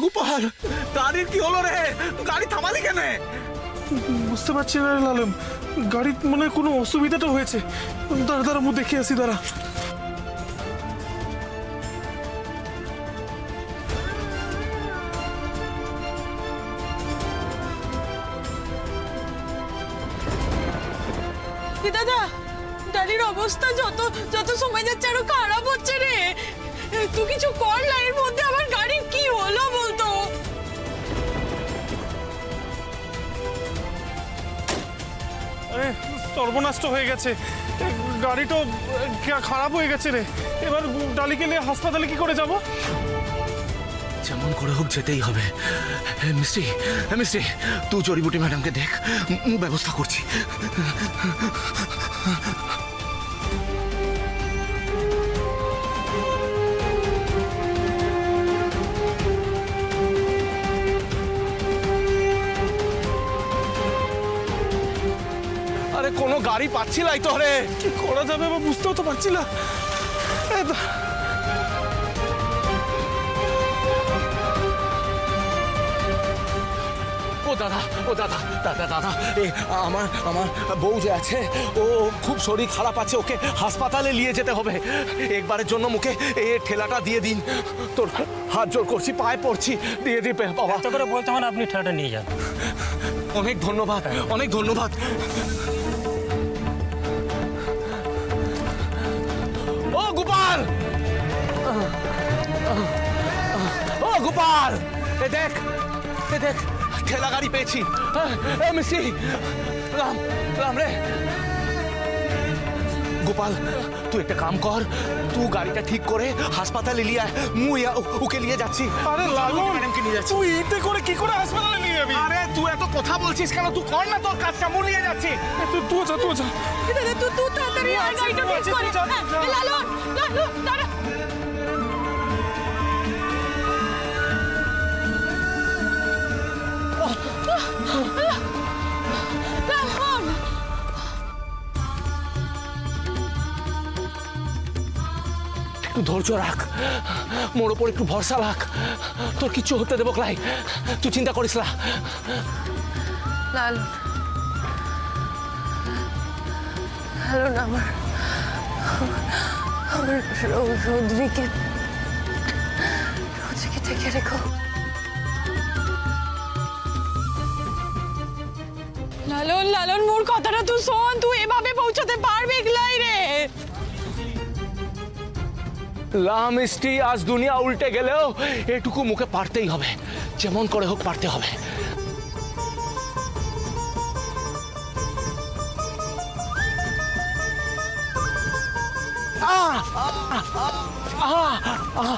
গোপাল, গাড়ির কি হলো রে? গাড়ি থামালি কেন? বুঝতে পারছি না লালন, গাড়ির মনে কোনো অসুবিধাটা হয়েছে। দাঁড়া দাঁড়া, আমি দেখে আসি, দাঁড়া। দাদা, গাড়ির অবস্থা যত যত সময় যাচ্ছে আরো খারাপ হচ্ছে রে। তুই কিছু কর না, এর মধ্যে আমার গাড়ির কি হলো বলতো। আরে সর্বনাশ হয়ে গেছে, গাড়িটা খারাপ হয়ে গেছে রে। এবার ডালিকে নিয়ে হাসপাতালে কি করে যাব? যেমন করে হোক যেতেই হবে। মিস্ত্রি, মিস্ত্রি, তুই জড়িবুটি ম্যাডামকে দেখ, ব্যবস্থা করছি। আরে কোনো গাড়ি পাচ্ছিলাই তো রে, কি করা যাবে বা বুঝতেও তো পারছি না। ও দাদা, ও দাদা, দাদা দাদা, আমার আমার বউ যে আছে, ও খুব শরীর খারাপ আছে, ওকে হাসপাতালে নিয়ে যেতে হবে। একবারের জন্য মুখে এই ঠেলাটা দিয়ে দিন, তোর হাত জোর করছি, পায়ে পড়ছি, দিয়ে দিবে বাবা। এত করে বলতে হবে, আপনি ঠেলাটা নিয়ে যান। অনেক ধন্যবাদ, অনেক ধন্যবাদ। ও গোপাল, ও গোপাল, এ দেখ, এ দেখ, ঠেলা গাড়ি পেয়েছি। মিস্ত্রি, রাম রাম রে। গোপাল, তুই একটা কাম কর, তুই গাড়িটা ঠিক করে হাসপাতালে নিয়ে আয়, মুই ওকে নিয়ে যাচ্ছি। আরে লালন, ম্যাডামকে নিয়ে যাচ্ছি। তুই এতে করে কি করে হাসপাতালে নিয়ে যাবি? আরে তুই এত কথা বলছিস কেন? তুই কর না তোর কাজটা, মুই নিয়ে যাচ্ছি। তুই যা, তুই যা। দাদা, তুই তাড়াতাড়ি আর গাড়িটা ঠিক করে। লালন, লালন, দাঁড়া। একটু ধৈর্য রাখ, মোর ওপর একটু ভরসা রাখ, তোর কিচ্ছু হতে দেবো ক্লাই, তুই চিন্তা করিস না। লালন, লালন, আমার রৌদ্রিকে থেকে রেখো। লালন, লালন, মোর কথাটা তুই শোন, তুই এভাবে পৌঁছাতে পারবি গলাই রে। মিষ্টি, আজ দুনিয়া উল্টে গেলেও এটুকু মুখে পারতেই হবে, যেমন করে হোক পারতে হবে। আহ আহ আহ আহ